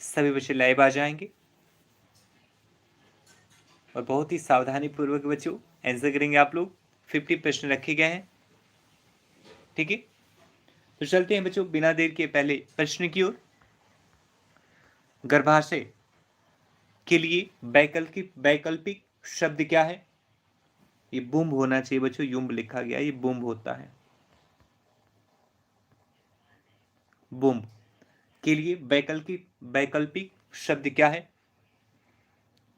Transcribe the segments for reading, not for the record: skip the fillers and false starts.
सभी बच्चे लाइव आ जाएंगे और बहुत ही सावधानी पूर्वक बच्चों आंसर करेंगे आप लोग। 50 प्रश्न रखे गए हैं, ठीक है। तो चलते हैं बच्चों बिना देर के पहले प्रश्न की ओर। गर्भाशय के लिए वैकल्पिक शब्द क्या है? ये बुम्ब होना चाहिए बच्चों, युम्ब लिखा गया, ये बुम्ब होता है। बुम्ब के लिए वैकल्पिक शब्द क्या है?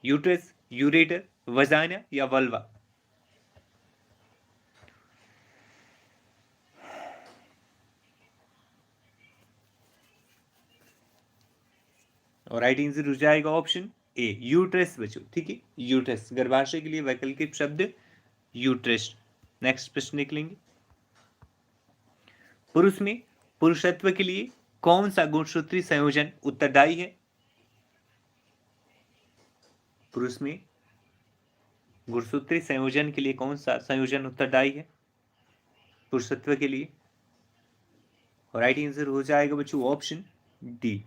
यूट्रस, यूरेटर, वजाइना या वल्वा? और राइट आंसर हो जाएगा ऑप्शन ए, यूट्रस बच्चों, ठीक है। यूट्रस गर्भाशय के लिए वैकल्पिक शब्द यूट्रस। नेक्स्ट प्रश्न निकलेंगे। पुरुष में पुरुषत्व के लिए कौन सा गुणसूत्री संयोजन उत्तरदायी है? पुरुष में गुणसूत्री संयोजन के लिए कौन सा संयोजन उत्तरदायी है पुरुषत्व के लिए? और राइट आंसर हो जाएगा बच्चों ऑप्शन डी,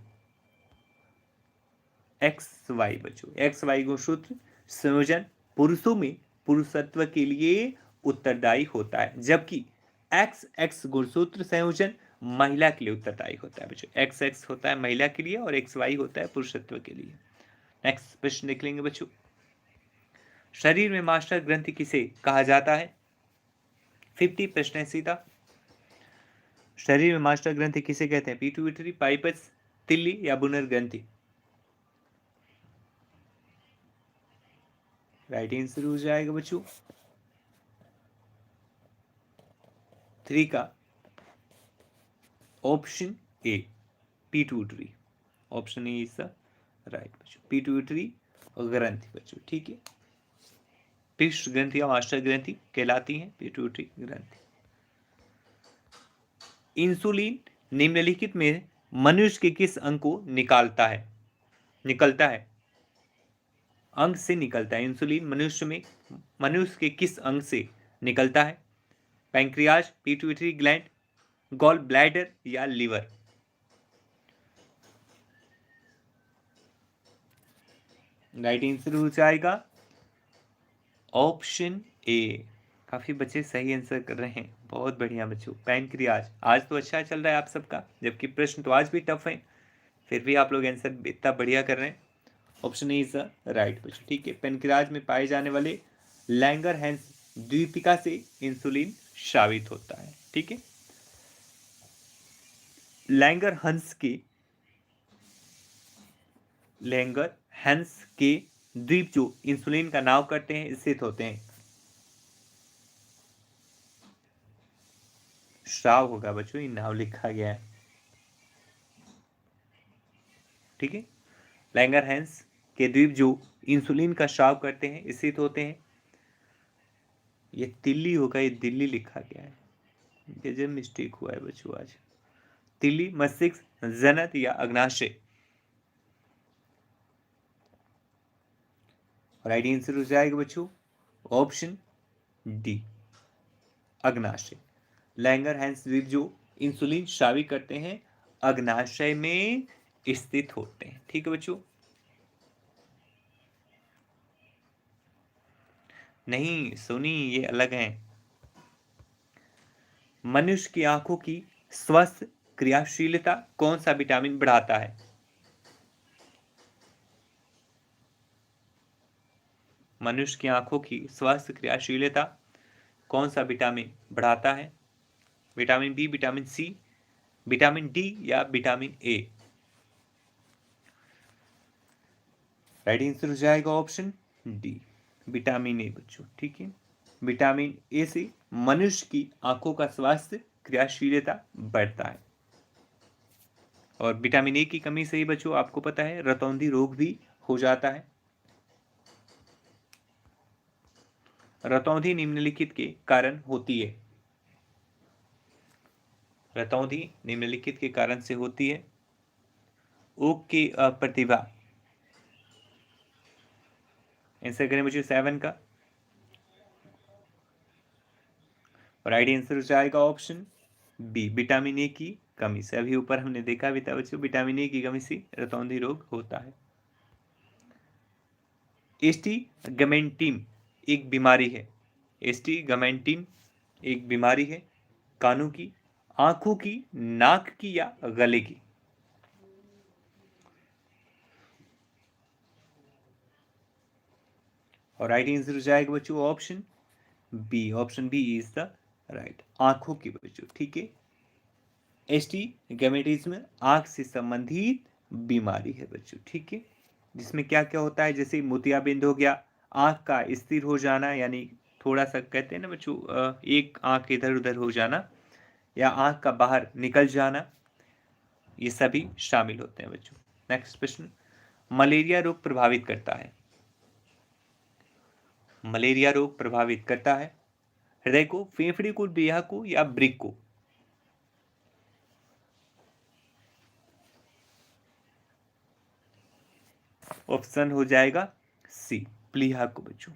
एक्स वाई बच्चों। एक्स वाई गुणसूत्र संयोजन पुरुषों में पुरुषत्व के लिए उत्तरदायी होता है, जबकि एक्स एक्स गुणसूत्र संयोजन महिला के लिए उत्तरदायी होता है बच्चों। एक्स एक्स होता है महिला के लिए और एक्स वाई होता है पुरुषत्व के लिए। नेक्स्ट प्रश्न निकलेंगे बच्चों। शरीर में मास्टर ग्रंथि किसे कहा जाता है? 50 प्रश्न है सीधा। शरीर में मास्टर ग्रंथि किसे कहते हैं? पिट्यूटरी, पाइपस, तिल्ली या बुनर ग्रंथि? राइट आंसर हो जाएगा बच्चों 3 का option A, pituitary. Option A is the right बच्चों, पिट्यूटरी ग्रंथि बच्चों, ठीक है। पृष्ठ ग्रंथि या मास्टर ग्रंथि कहलाती है पिट्यूटरी ग्रंथि। इंसुलिन निम्नलिखित में मनुष्य के किस अंग को निकलता है? अंग से निकलता है इंसुलिन मनुष्य के किस अंग से निकलता है? Pancreas, pituitary gland, gall bladder या लिवर? राइट आंसर हो जाएगा ऑप्शन ए। काफी बच्चे सही आंसर कर रहे हैं, बहुत बढ़िया बच्चों। पैंक्रियाज। आज तो अच्छा चल रहा है आप सबका, जबकि प्रश्न तो आज भी टफ है, फिर भी आप लोग आंसर इतना बढ़िया कर रहे हैं। Option A is the right बच्चों, ठीक है। पैंक्रियाज में पाए जाने वाले लैंगर-हैंस द्वीपिका से इंसुलिन स्रावित होता है, ठीक है। लैंगर-हैंस के द्वीप जो इंसुलिन का नाव करते हैं स्थित होते हैं। श्राव होगा बच्चों, ये नाव लिखा गया है, ठीक है। लैंगर-हैंस के द्वीप जो इंसुलिन का स्राव करते हैं स्थित होते हैं। ये तिल्ली होगा, ये दिल्ली लिखा गया है, ये जो मिस्टेक हुआ है बच्चों आज। तिल्ली, मस्तिष्क, जनत या अग्नाशय? राइट आंसर हो जाएगा बच्चों ऑप्शन डी, अग्नाशय। लैंगर-हैंस द्वीप जो इंसुलिन स्रावित करते हैं अग्नाशय में स्थित होते हैं, ठीक है बच्चों। नहीं सुनी, ये अलग है। मनुष्य की आंखों की स्वस्थ क्रियाशीलता कौन सा विटामिन बढ़ाता है? मनुष्य की आंखों की स्वस्थ क्रियाशीलता कौन सा विटामिन बढ़ाता है? Vitamin B, vitamin C, vitamin D या विटामिन ए? राइट आंसर हो जाएगा ऑप्शन डी, विटामिन ए बच्चों, ठीक है। विटामिन ए से मनुष्य की आंखों का स्वास्थ्य क्रियाशीलता बढ़ता है। और विटामिन ए की कमी से ही बच्चों आपको पता है रतौंधी रोग भी हो जाता है। रतौंधी निम्नलिखित के कारण होती है। रतौंधी निम्नलिखित के कारण से होती है। ऊक की अप्रतिभा। आंसर करें बच्चों 7 का। राइट आंसर हो जाएगा ऑप्शन बी, विटामिन ए की कमी से। अभी ऊपर हमने देखा भी था बच्चों, विटामिन ए की कमी से रतौंधी रोग होता है। एस्टिगमेंटिन एक बीमारी है। एस्टिगमेंटिन एक बीमारी है, कानों की, आंखों की, नाक की या गले की। और राइट आंसर हो जाएगा बच्चों option B. Option B is the right, आंखों की बच्चों, ठीक है। एस्टिगमेटिज्म आंख से संबंधित बीमारी है बच्चों, ठीक है, जिसमें क्या क्या होता है, जैसे मोतियाबिंद हो गया, आंख का स्थिर हो जाना, यानी थोड़ा सा कहते हैं ना बच्चों, एक आंख इधर उधर हो जाना, या आंख का बाहर निकल जाना, ये सभी शामिल होते हैं बच्चों। नेक्स्ट प्रश्न, मलेरिया रोग प्रभावित करता है। मलेरिया रोग प्रभावित करता है हृदय को, फेफड़े को, देह को या वृक्क को। ऑप्शन हो जाएगा सी, प्लीहा को बच्चों।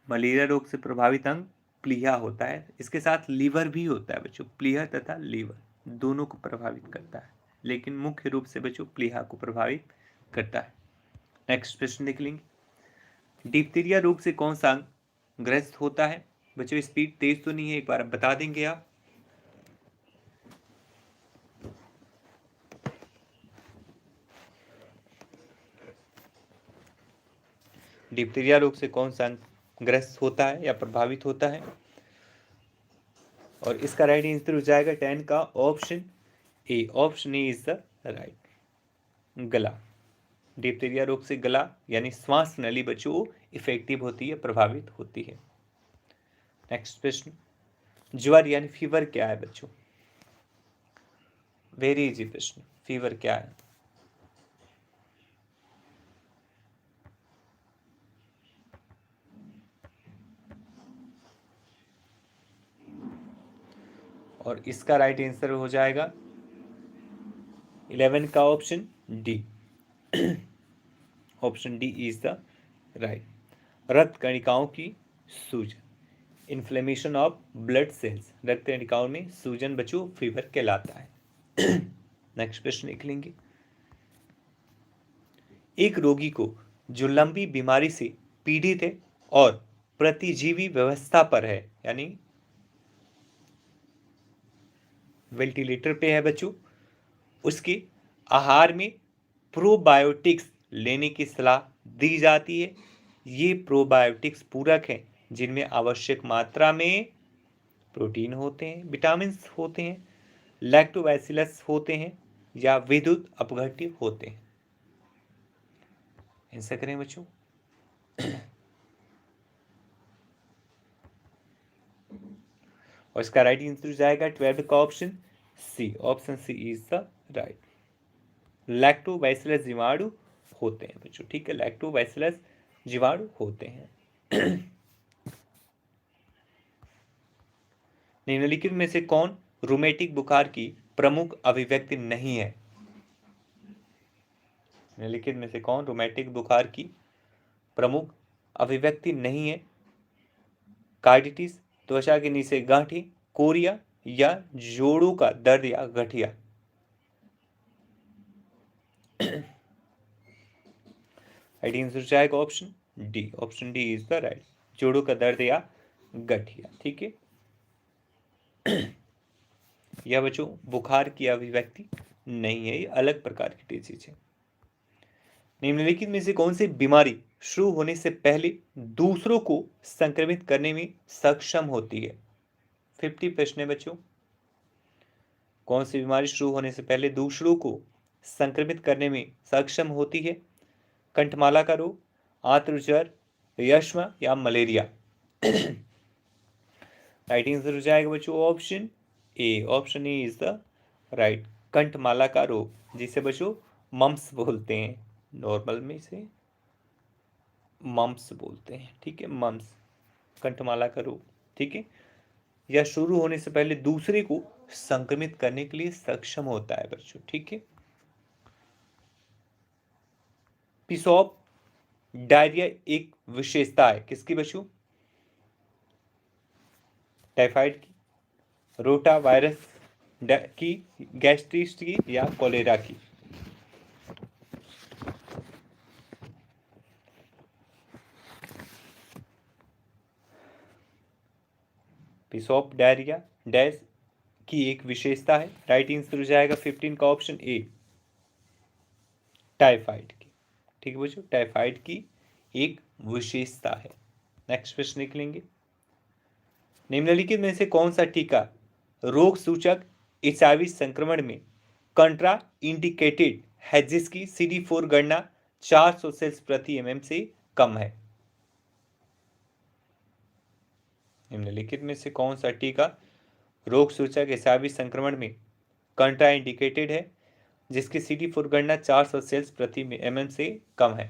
मलेरिया रोग से प्रभावित अंग प्लीहा होता है, इसके साथ लीवर भी होता है बच्चों, प्लीहा तथा लीवर दोनों को प्रभावित करता है, लेकिन मुख्य रूप से बच्चों प्लीहा को प्रभावित करता है। नेक्स्ट प्रश्न देख लेंगे, डिप्थीरिया रोग से कौन सा अंग ग्रस्त होता है बच्चों? स्पीड तेज तो नहीं है, एक बार बता देंगे आप। डिप्थीरिया रोग से कौन सा अंग ग्रस्त होता है या प्रभावित होता है? और इसका राइट आंसर हो जाएगा 10 का option A. Option A is the right, गला। डिप्थीरिया रोग से गला यानी श्वास नली बच्चों इफेक्टिव होती है, प्रभावित होती है। नेक्स्ट प्रश्न, ज्वर यानी फीवर क्या है बच्चों? वेरी इजी प्रश्न, फीवर क्या है? और इसका राइट आंसर हो जाएगा 11 का option D. Option D is the right, रक्त कणिकाओं की सूजन, इन्फ्लेमेशन ऑफ ब्लड सेल्स, रक्त कणिकाओं में सूजन बच्चों फीवर कहलाता है। नेक्स्ट प्रश्न लिख लेंगे, एक रोगी को जो लंबी बीमारी से पीड़ित है और प्रतिजीवी व्यवस्था पर है, यानी वेंटिलेटर पे है बच्चों, उसके आहार में प्रोबायोटिक्स लेने की सलाह दी जाती है। ये प्रोबायोटिक्स पूरक हैं जिनमें आवश्यक मात्रा में प्रोटीन होते हैं, विटामिन होते हैं, लैक्टोबैसिलस होते हैं या विद्युत अपघट्य होते हैं। आंसर करें बच्चों। और इसका राइट आंसर जाएगा 12 का option C. Option C is the right, lactobacillus जीवाणु होते हैं बच्चों, ठीक है, लैक्टोबैसिलस जीवाणु होते हैं। निम्नलिखित में से कौन रूमेटिक बुखार की प्रमुख अभिव्यक्ति नहीं है? निम्नलिखित में से कौन रूमेटिक बुखार की प्रमुख अभिव्यक्ति नहीं है? कार्डिटिस, त्वचा के नीचे गांठें, कोरिया या जोड़ों का दर्द या गठिया। राइट आंसर जाएगा option D. Option D is the right, जोड़ों का दर्द या गठिया, ठीक है। यह बच्चों बुखार की अभिव्यक्ति नहीं है, ये अलग प्रकार की डिजीज है। निम्नलिखित में से कौन सी बीमारी शुरू होने से पहले दूसरों को संक्रमित करने में सक्षम होती है? 50 प्रश्न है बच्चों। कौन सी बीमारी शुरू होने से पहले दूसरों को संक्रमित करने में सक्षम होती है? कंठमाला का रोग, आंत्रज्वर, यक्ष्मा या मलेरिया। राइट आंसर हो जाएगा बच्चों option A. Option A is the right, कंठमाला का रोग, जिसे बच्चों मम्स बोलते हैं, नॉर्मल में से मम्स बोलते हैं, ठीक है, मम्स, कंठमाला का रोग, ठीक है। यह शुरू होने से पहले दूसरे को संक्रमित करने के लिए सक्षम होता है बच्चों, ठीक है। पिसॉप डायरिया एक विशेषता है किसकी बच्चों? टाइफाइड की, रोटा वायरस की, गैस्ट्रिटिस की या कोलेरा की? पिसॉप डायरिया डैश की एक विशेषता है। राइट आंसर हो जाएगा 15 का ऑप्शन ए, टाइफाइड की। ठीक है बच्चों, टाइफाइड की एक विशेषता है। नेक्स्ट प्रश्न निकलेंगे। निम्नलिखित में से कौन सा टीका रोग सूचक एचआईवी संक्रमण में कंट्रा इंडिकेटेड है जिसकी CD4 गणना 400 सेल्स प्रति एमएम से कम है? निम्नलिखित में से कौन सा टीका रोग सूचक एचआईवी संक्रमण में कंट्रा इंडिकेटेड है जिसकी CD4 गणना 400 सेल्स प्रति एमएम से कम है?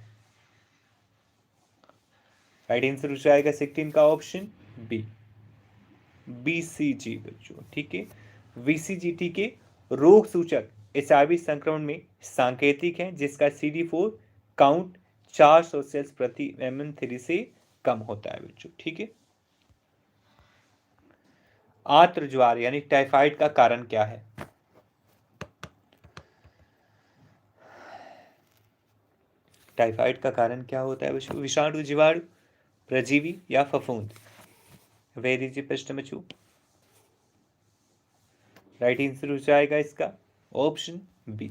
राइट आंसर हो जाएगा 16 का ऑप्शन बी, BCG बच्चों। ठीक है, VCG टीके रोग सूचक एचआईवी संक्रमण में सांकेतिक है जिसका CD4 काउंट 400 सेल्स प्रति mm3 से कम होता है बच्चों। ठीक है, आंत्र ज्वार यानी टाइफाइड का कारण क्या है? टाइफाइड का कारण क्या होता है बच्चों? विषाणु, जीवाणु, परजीवी या फफूंद? वेरी इजी प्रश्न बच्चों। राइट आंसर हो जाएगा इसका ऑप्शन बी,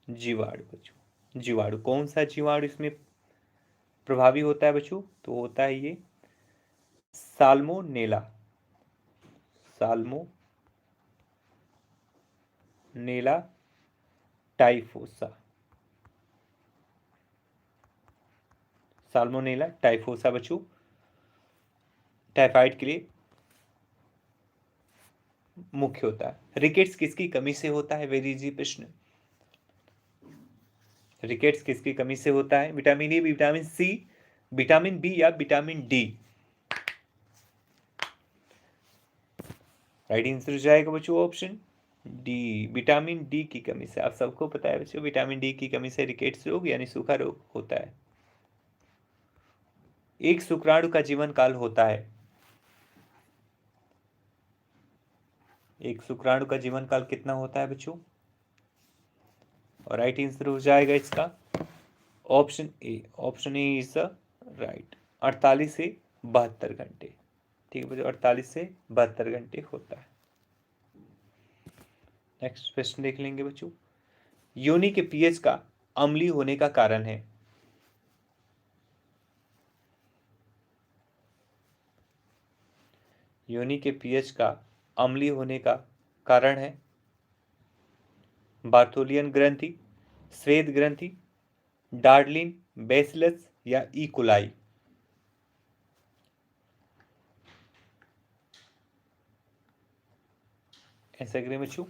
जीवाणु बच्चों। जीवाणु, कौन सा जीवाणु इसमें प्रभावी होता है बच्चों? तो होता है ये साल्मोनेला, साल्मोनेला टाइफोसा, साल्मोनेला टाइफोसा बच्चों टाइफाइड के लिए मुख्य होता है। रिकेट्स किसकी कमी से होता है? वेरी इजी प्रश्न। रिकेट्स किसकी कमी से होता है? Vitamin A, vitamin C, vitamin B या विटामिन डी? राइट आंसर हो जाएगा बच्चों ऑप्शन डी, विटामिन डी की कमी से। आप सबको पता है बच्चों, विटामिन डी की कमी से रिकेट्स रोग यानी सूखा रोग होता है। एक शुक्राणु का जीवन काल होता है, एक शुक्राणु का जीवन काल कितना होता है बच्चों? और राइट आंसर हो जाएगा इसका option A, option A is the right, 48 से 72 घंटे। ठीक है बच्चों, 48 से 72 घंटे होता है। नेक्स्ट प्रश्न देख लेंगे बच्चों। योनि के पीएच का अम्लीय होने का कारण है? योनि के पीएच का अम्लीय होने का कारण है बार्थोलियन ग्रंथि, स्वेद ग्रंथि, डार्लिन, बेसिलस या इकोलाई? ऐसा करें बच्चों,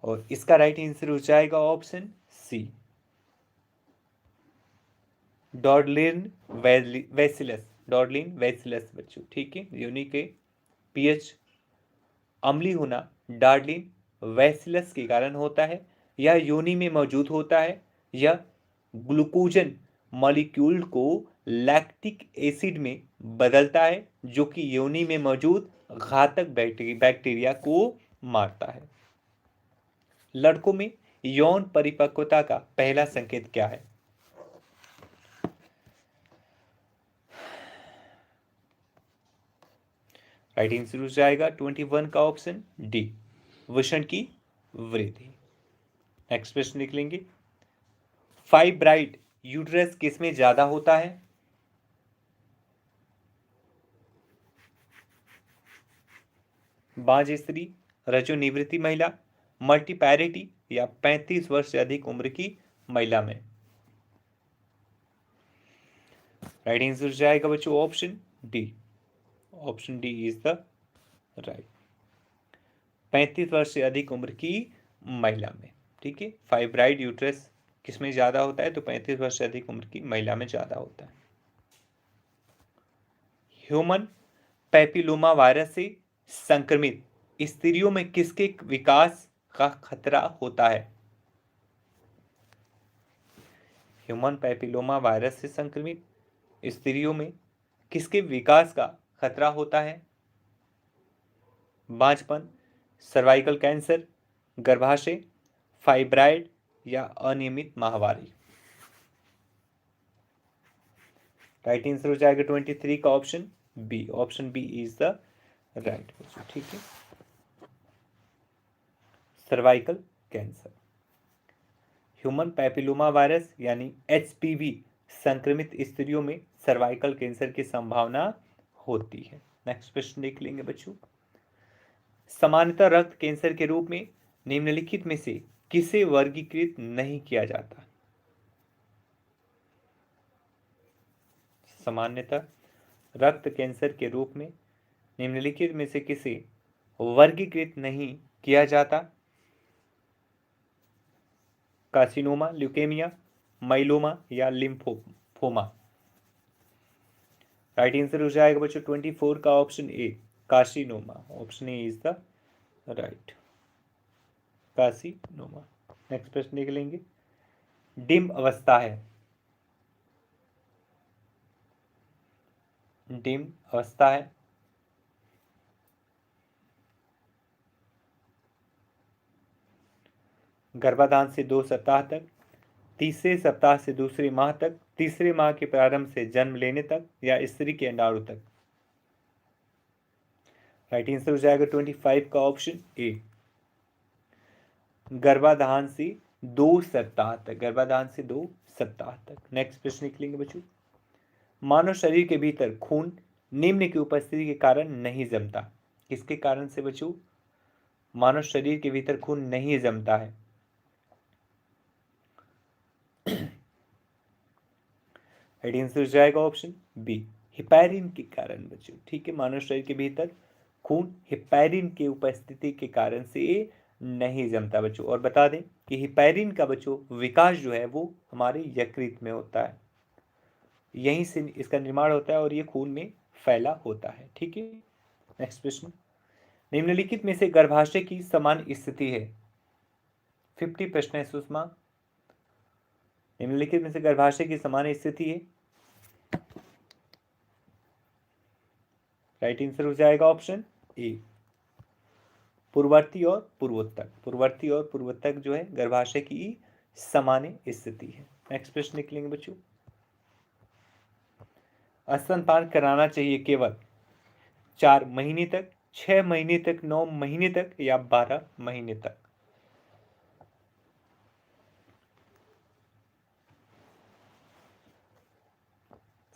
और इसका राइट आंसर हो जाएगा ऑप्शन सी, डॉर्लिन वेसिलस, डॉर्लिन वेसिलस बच्चों। ठीक है, योनि के पीएच अम्लीय होना डार्लिन वेसिलस के कारण होता है। यह योनि में मौजूद होता है। यह ग्लूकोजन मॉलिक्यूल को लैक्टिक एसिड में बदलता है जो कि योनि में मौजूद घातक बैक्टीरिया को मारता है। लड़कों में यौन परिपक्वता का पहला संकेत क्या है? राइट आंसर हो जाएगा 21 का ऑप्शन डी, वृषण की वृद्धि। नेक्स्ट प्रश्न निकलेंगे। फाइब्राइड यूट्रस किसमें ज्यादा होता है? बांझ स्त्री, रजोनिवृत्ति महिला, मल्टीपैरिटी या 35 वर्ष से अधिक उम्र की महिला में? राइट आंसर जाएगा बच्चों option D, option D is the right, 35 वर्ष से अधिक उम्र की महिला में। ठीक है, फाइब्राइड यूट्रस किसमें ज्यादा होता है? तो 35 वर्ष से अधिक उम्र की महिला में ज्यादा होता है। ह्यूमन पैपिलोमा वायरस से संक्रमित स्त्रियों में किसके विकास का खतरा होता है? ह्यूमन पैपिलोमा वायरस से संक्रमित स्त्रियों में किसके विकास का खतरा होता है? बांझपन, सर्वाइकल कैंसर, गर्भाशय, फाइब्राइड या अनियमित माहवारी। राइट आंसर हो जाएगा 23 का option B. Option B is the right बच्चों। ठीक है, cervical cancer. Human papilloma virus यानी HPV संक्रमित स्त्रियों में सर्वाइकल कैंसर की संभावना होती है। नेक्स्ट प्रश्न देख लेंगे बच्चों। सामान्यतः रक्त कैंसर के रूप में निम्नलिखित में से किसे वर्गीकृत नहीं किया जाता? सामान्यतः रक्त कैंसर के रूप में निम्नलिखित में से किसे वर्गीकृत नहीं किया जाता? कार्सिनोमा, ल्यूकेमिया, माइलोमा या लिम्फोमा। राइट आंसर हो जाएगा बच्चों 24 का option A, carcinoma. Option A is the right, carcinoma. Next प्रश्न देख लेंगे। डिम्ब अवस्था है, डिम्ब अवस्था है गर्भाधान से 2 सप्ताह तक, तीसरे सप्ताह से दूसरे माह तक, तीसरे माह के प्रारंभ से जन्म लेने तक या स्त्री के अंडाणु तक। राइट आंसर हो जाएगा 25 का ऑप्शन ए, गर्भाधान से 2 सप्ताह तक, गर्भाधान से 2 सप्ताह तक। नेक्स्ट प्रश्न निकलेंगे बच्चों। मानव शरीर के भीतर खून निम्न की उपस्थिति के कारण नहीं जमता। किसके कारण से बच्चों मानव शरीर के भीतर खून नहीं जमता है? राइट आंसर हो जाएगा ऑप्शन बी, हेपेरिन के कारण बच्चों। ठीक है, मानव शरीर के भीतर खून हेपेरिन की उपस्थिति के कारण से नहीं जमता बच्चों। और बता दें कि हेपेरिन का बच्चों विकास जो है वो हमारे यकृत में होता है, यहीं से इसका निर्माण होता है और ये खून में फैला होता है। ठीक है, नेक्स्ट प्रश्न। निम्नलिखित में से गर्भाशय की समान स्थिति है? 50 प्रश्न है सुषमा। निम्नलिखित में से गर्भाशय की समान स्थिति है? राइट आंसर हो जाएगा ऑप्शन ए, पूर्ववर्ती और पूर्वोत्तक। पूर्ववर्ती और पूर्वोत्तक जो है गर्भाशय की समान स्थिति है। नेक्स्ट प्रश्न निकलेंगे बच्चों। स्तनपान कराना चाहिए केवल 4 महीने तक, 6 महीने तक, 9 महीने तक या 12 महीने तक?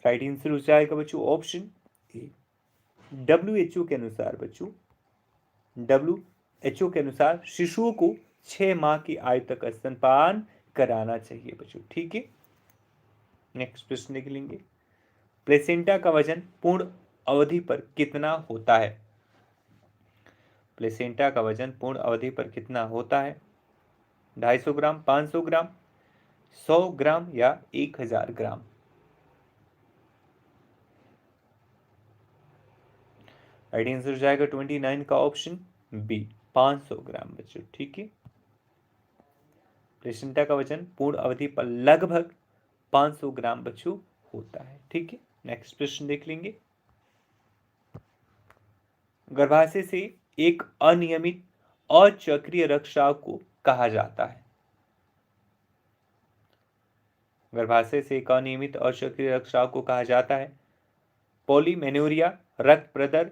राइट आंसर हो जाएगा बच्चों ऑप्शन ए। WHO के अनुसार बच्चों, WHO के अनुसार शिशुओं को 6 माह की आयु तक स्तनपान कराना चाहिए बच्चों। ठीक है, नेक्स्ट प्रश्न निकलेंगे। प्लेसेंटा का वजन पूर्ण अवधि पर कितना होता है? प्लेसेंटा का वजन पूर्ण अवधि पर कितना होता है? 250 ग्राम, 500 ग्राम, 100 ग्राम या 1000 ग्राम? राइट आंसर हो जाएगा 29 का ऑप्शन बी, 500 ग्राम बच्चों। ठीक है, प्लेसेंटा का वजन पूर्ण अवधि पर लगभग 500 ग्राम बच्चों होता है। ठीक है, नेक्स्ट प्रश्न देख लेंगे। गर्भाशय से एक अनियमित अचक्रीय रक्तस्राव को कहा जाता है? गर्भाशय से एक अनियमित अचक्रीय रक्तस्राव को कहा जाता है पॉलीमेनोरिया, रक्त प्रदर,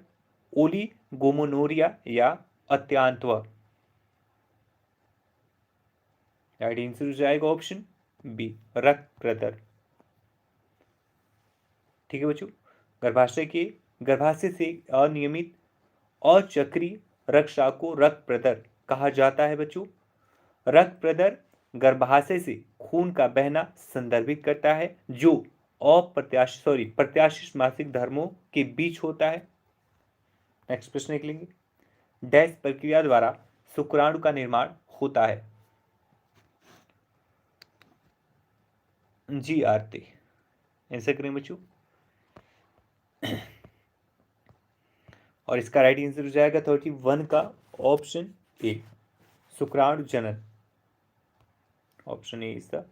ओलिगोमेनोरिया या अत्यंत्व? राइट आंसर हो जाएगा ऑप्शन बी, रक्त प्रदर। ठीक है बच्चों, गर्भाशय से अनियमित अचक्रीय रक्तस्राव को रक्त प्रदर कहा जाता है बच्चों। रक्त प्रदर गर्भाशय से खून का बहना संदर्भित करता है जो प्रत्याशित मासिक धर्मों के बीच होता है। नेक्स्ट प्रश्न निकलेंगे। डैश प्रक्रिया द्वारा शुक्राणु का निर्माण होता है? GRT आंसर करें बच्चों। और इसका राइट आंसर हो जाएगा 31 का ऑप्शन ए, शुक्राणु जनन। Option A is the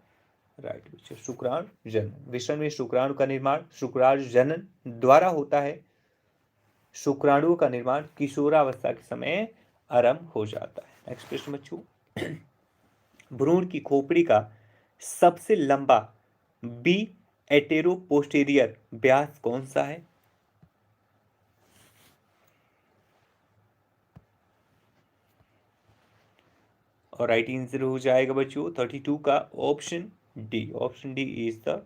right बच्चों, शुक्राणु जनन। विषम में शुक्राणु का निर्माण शुक्राणु जनन द्वारा होता है। शुक्राणुओं का निर्माण किशोरावस्था के समय आरंभ हो जाता है। नेक्स्ट प्रश्न बच्चों, भ्रूण की खोपड़ी का सबसे लंबा बी एटेरोपोस्टेरियर व्यास कौन सा है? और राइट आंसर हो जाएगा बच्चों 32 का option D. Option D is the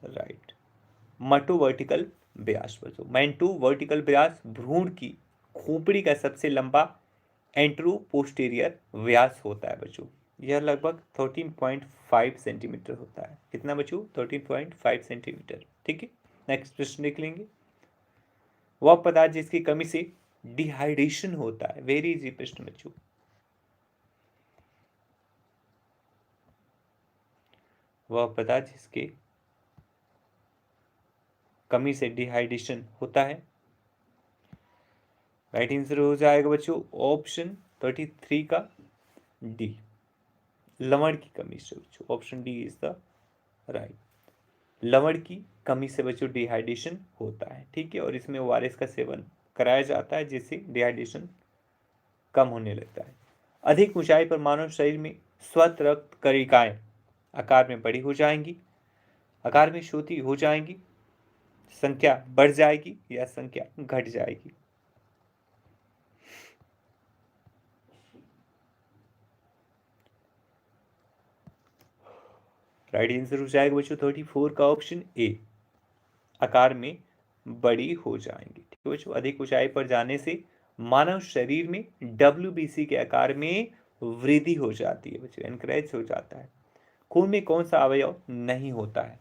right. मटो वर्टिकल व्यास बच्चों, मेंटो वर्टिकल व्यास भ्रूण की खोपड़ी का सबसे लंबा एंट्रोपोस्टेरियर व्यास होता है बच्चों। यह लगभग 13.5 सेंटीमीटर होता है। कितना बच्चों? 13.5 सेंटीमीटर। ठीक है, नेक्स्ट प्रश्न देख लेंगे। वह पदार्थ जिसकी कमी से डिहाइड्रेशन होता है। वेरी इजी प्रश्न बच्चों। वह पदार्थ जिसके कमी से डिहाइड्रेशन होता है। राइट आंसर हो जाएगा बच्चों ऑप्शन 33 का डी, लवण की कमी से बच्चों। Option D is the right. लवण की कमी से बच्चों डिहाइड्रेशन होता है। ठीक है, और इसमें ओआरएस का सेवन कराया जाता है जिससे डिहाइड्रेशन कम होने लगता है। अधिक ऊंचाई पर मानव शरीर में स्वत रक्त कणिकाएं आकार में बड़ी हो जाएंगी, आकार में छोटी हो जाएंगी, संख्या बढ़ जाएगी या संख्या घट जाएगी? राइट आंसर हो जाएगा बच्चों 34 का ऑप्शन ए, आकार में बड़ी हो जाएंगी। ठीक है बच्चों, अधिक ऊंचाई पर जाने से मानव शरीर में WBC के आकार में वृद्धि हो जाती है बच्चों, एनकरेज हो जाता है। खून में कौन सा अवयव नहीं होता है?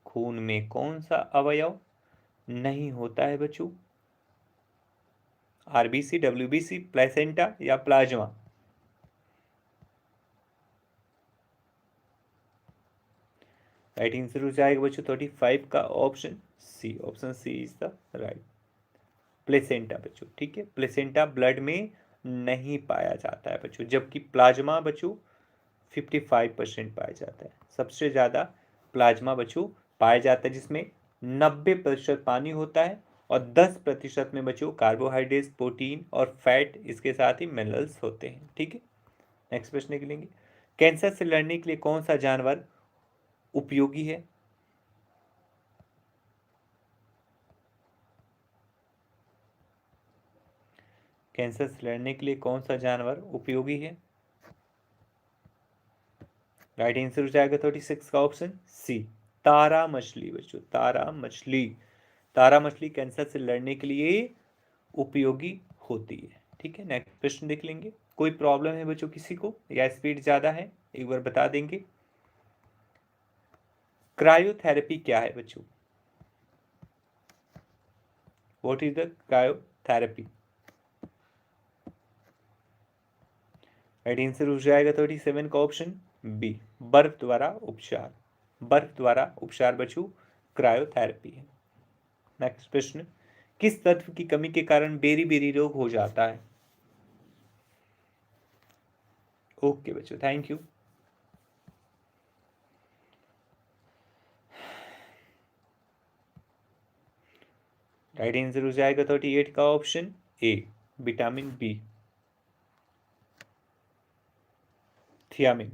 खून में कौन सा अवयव नहीं होता है बच्चों? RBC, WBC, प्लेसेंटा या प्लाज्मा? राइट आंसर हो जाएगा बच्चों 35 का option C. Option C is the right, placenta बच्चों। ठीक है, प्लेसेंटा ब्लड में नहीं पाया जाता है बच्चों, जबकि प्लाज्मा बच्चों 55% पाया जाता है। सबसे ज़्यादा प्लाज्मा बच्चों पाया जाता है जिसमें 90% पानी होता है और 10% में बच्चों कार्बोहाइड्रेट, प्रोटीन और फैट, इसके साथ ही मिनरल्स होते हैं। ठीक है, नेक्स्ट प्रश्न निकलेंगे। कैंसर से लड़ने के लिए कौन सा जानवर उपयोगी है? कैंसर से लड़ने के लिए कौन सा जानवर उपयोगी है? राइट आंसर हो जाएगा 36 का ऑप्शन सी, तारा मछली बच्चों। तारा मछली, तारा मछली कैंसर से लड़ने के लिए उपयोगी होती है। ठीक है, नेक्स्ट प्रश्न देख लेंगे। कोई प्रॉब्लम है बच्चों किसी को या स्पीड ज़्यादा है, एक बार बता देंगे। क्रायोथेरेपी क्या है बच्चों? What is the cryotherapy? Right answer हो जाएगा 37 का ऑप्शन बी, बर्फ द्वारा उपचार। बर्फ द्वारा उपचार बच्चों क्रायोथेरेपी है। नेक्स्ट प्रश्न, किस तत्व की कमी के कारण बेरी बेरी रोग हो जाता है? ओके बच्चों, थैंक यू। राइट आंसर हो जाएगा 38 का option A, vitamin B, thiamine.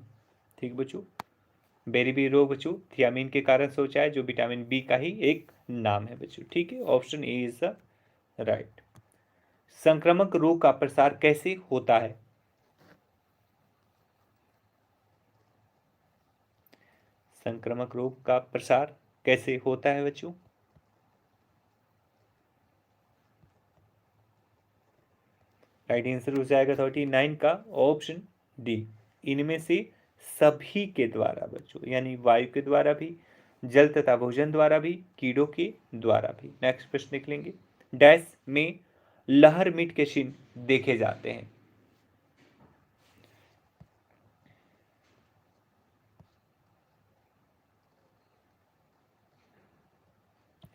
ठीक बच्चों, बेरी बेरी रोग बच्चों थियामिन के कारण से होता है, जो विटामिन बी का ही एक नाम है बच्चों। ठीक है, option A is the right. संक्रामक रोग का प्रसार कैसे होता है? संक्रामक रोग का प्रसार कैसे होता है बच्चों? राइट आंसर हो जाएगा 39 का ऑप्शन डी, इनमें से सभी के द्वारा बच्चों, यानी वायु के द्वारा भी, जल तथा भोजन द्वारा भी, कीड़ों के द्वारा भी। नेक्स्ट प्रश्न निकलेंगे। डैश में लहर मिट के चिन्ह देखे जाते हैं?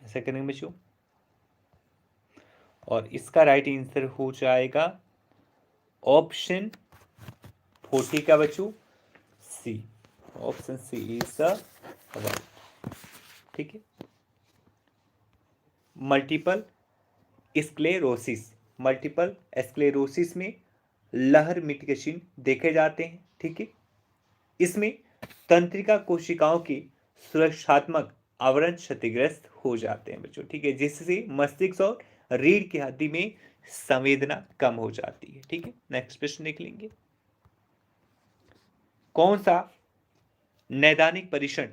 ऐसा करेंगे बच्चों, और इसका राइट आंसर हो जाएगा ऑप्शन 40 का बच्चों C. Option C is the right. ठीक है, मल्टीपल स्क्लेरोसिस, मल्टीपल स्क्लेरोसिस में लहर मिट के चिन्ह देखे जाते हैं। ठीक है, इसमें तंत्रिका कोशिकाओं के सुरक्षात्मक आवरण क्षतिग्रस्त हो जाते हैं बच्चों। ठीक है, जिससे मस्तिष्क और रीढ़ की हड्डी में संवेदना कम हो जाती है। ठीक है, नेक्स्ट प्रश्न देख लेंगे। कौन सा नैदानिक परीक्षण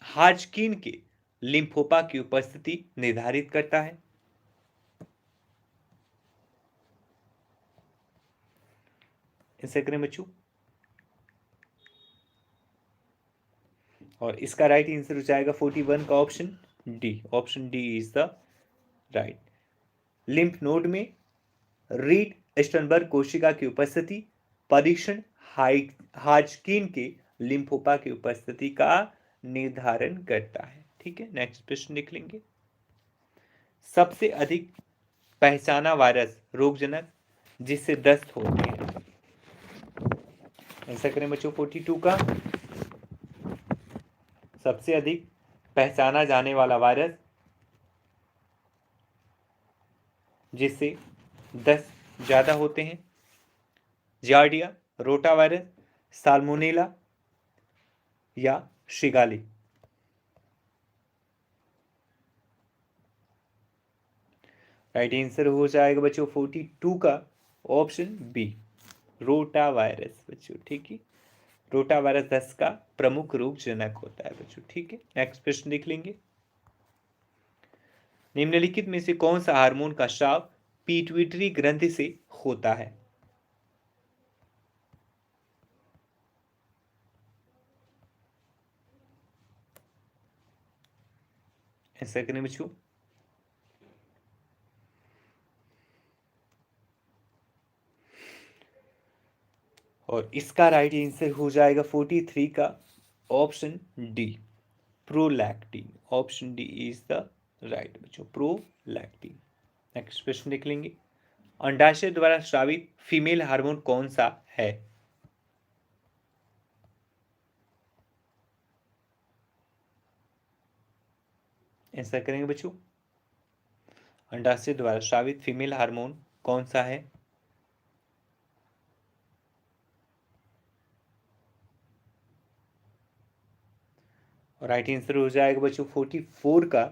हाजकिन के लिम्फोमा की उपस्थिति निर्धारित करता है? इसे करें बच्चों, और इसका राइट आंसर हो जाएगा 41 का option D. Option D is the right. Lymph node में रीड स्टनबर्ग कोशिका की उपस्थिति परीक्षण हाजकिन के लिम्फोमा की उपस्थिति का निर्धारण करता है। ठीक है, नेक्स्ट प्रश्न लिख लेंगे। सबसे अधिक पहचाना वायरस रोगजनक जिससे दस्त होती है? ऐसा करें बच्चों 42 का। सबसे अधिक पहचाना जाने वाला वायरस जिससे दस्त ज्यादा होते हैं? जार्डिया, रोटावायरस, साल्मोनेला या शिगाली? राइट आंसर हो जाएगा बच्चों 42 का ऑप्शन बी, रोटा वायरस बच्चों। ठीक है, रोटा वायरस दस्त का प्रमुख रोगजनक होता है बच्चों। ठीक है, नेक्स्ट प्रश्न देख लेंगे। निम्नलिखित में से कौन सा हार्मोन का स्राव पिट्यूटरी ग्रंथि से होता है? ऐसा करें बच्चों, और इसका राइट आंसर हो जाएगा 43 का option D, prolactin. Option D is the right बच्चों, प्रोलैक्टिन। नेक्स्ट प्रश्न देख लेंगे। अंडाशय द्वारा स्रावित फीमेल हार्मोन कौन सा है? ऐसा करेंगे बच्चों, अंडाशय द्वारा स्रावित फीमेल हार्मोन कौन सा है? और राइट आंसर हो जाएगा बच्चों 44 का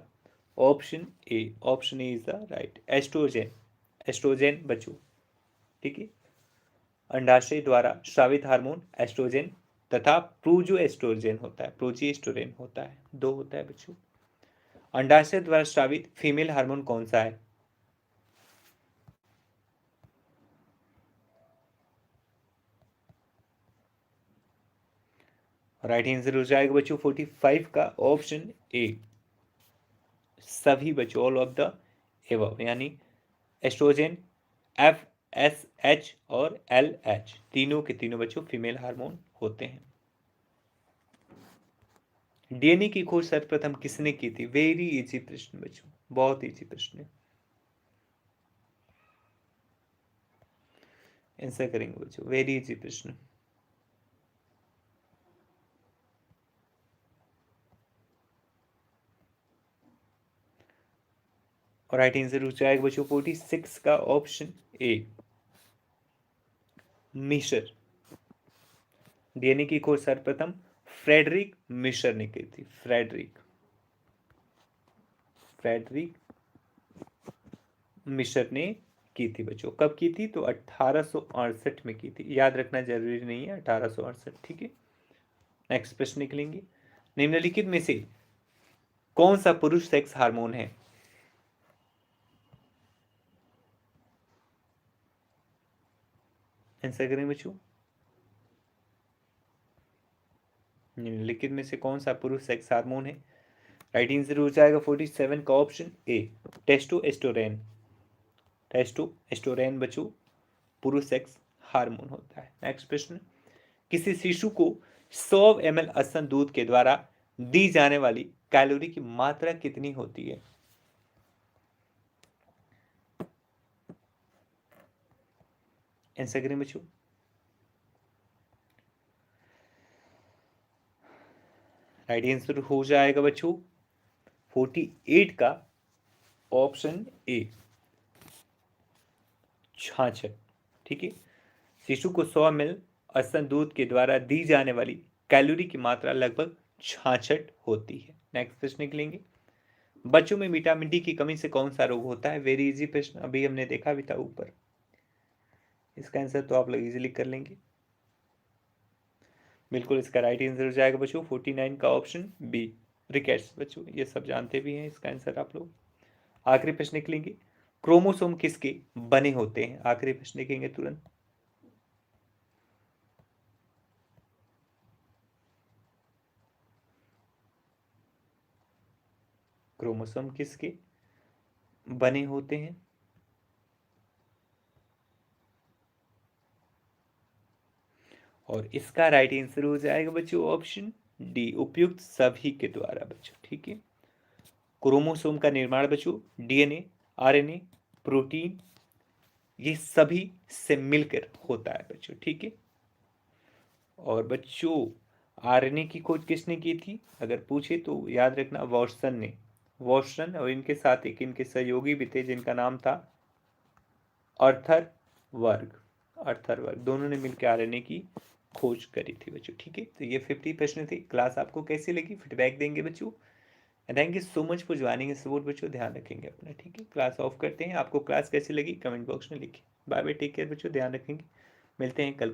option A. Option A is the right, oestrogen. Oestrogen बच्चों। ठीक है, अंडाशय द्वारा स्रावित हार्मोन एस्ट्रोजेन तथा प्रोजेस्टेरोन होता है, प्रोजेस्टेरोन होता है, दो होता है बच्चों। अंडाशय द्वारा स्रावित फीमेल हार्मोन कौन सा है? राइट आंसर हो जाएगा बच्चों 45 का ऑप्शन ए, सभी बच्चों, ऑल ऑफ द एबव, यानी एस्ट्रोजेन, एफ एस एच और एल एच, तीनों के तीनों बच्चों फीमेल हार्मोन होते हैं। डीएनए की खोज सर्वप्रथम किसने की थी? वेरी इजी प्रश्न बच्चों, बहुत इजी प्रश्न है। आंसर करेंगे बच्चों, वेरी इजी प्रश्न। और राइट आंसर हो जाएगा बच्चों 46 का ऑप्शन ए, मिशर। डीएनए की खोज सर्वप्रथम फ्रेडरिक मिशर ने की थी। फ्रेडरिक मिशर ने की थी बच्चों। कब की थी? तो 1868 में की थी। याद रखना जरूरी नहीं है, 1868। ठीक है, नेक्स्ट प्रश्न निकलेंगे। निम्नलिखित में से कौन सा पुरुष सेक्स हार्मोन है? आंसर करें बच्चों, निम्नलिखित में से कौन सा पुरुष सेक्स हार्मोन है? राइट आंसर हो जाएगा 47 का ऑप्शन ए, टेस्टोस्टेरोन। टेस्टोस्टेरोन बच्चों पुरुष सेक्स हार्मोन होता है। नेक्स्ट प्रश्न। किसी शिशु को 100 ml स्तन दूध के द्वारा दी जाने वाली कैलोरी की मात्रा कितनी होती है? आंसर करें बच्चों, राइट आंसर हो जाएगा बच्चों 48 का ऑप्शन ए छाछठ। ठीक है, शिशु को 100 ml स्तन दूध के द्वारा दी जाने वाली कैलोरी की मात्रा लगभग 66 होती है। नेक्स्ट प्रश्न निकलेंगे, बच्चों में विटामिन डी की कमी से कौन सा रोग होता है? वेरी इजी प्रश्न, अभी हमने देखा भी था ऊपर। इसका आंसर तो आप लोग इजीली कर लेंगे। बिल्कुल इसका राइट आंसर हो जाएगा बच्चों 49 का ऑप्शन बी, रिकेट्स। बच्चों ये सब जानते भी हैं इसका आंसर आप लोग। आखिरी प्रश्न निकलेंगे, क्रोमोसोम किसके बने होते हैं? आखिरी प्रश्न लिखेंगे तुरंत। क्रोमोसोम किसके बने होते हैं? और इसका राइट आंसर हो जाएगा बच्चों ऑप्शन डी, उपयुक्त सभी के द्वारा। बच्चों ठीक है, क्रोमोसोम का निर्माण बच्चों डीएनए, आरएनए, प्रोटीन, ये सभी से मिलकर होता है बच्चों। ठीक है, और बच्चों आरएनए की खोज किसने की थी अगर पूछे तो याद रखना वॉटसन ने। वॉटसन और इनके साथ एक इनके सहयोगी भी थे जिनका नाम था अर्थर वर्ग। अर्थर वर्ग दोनों ने मिलकर आरएनए की खोज करी थी बच्चों। ठीक है, तो ये 50 प्रश्न थे। क्लास आपको कैसी लगी फीडबैक देंगे बच्चों। Thank you so much for joining support बच्चों, ध्यान रखेंगे अपना। ठीक है, क्लास ऑफ करते हैं। आपको क्लास कैसी लगी कमेंट बॉक्स में लिखिए। बाय बाय, टेक केयर बच्चों, ध्यान रखेंगे। मिलते हैं कल।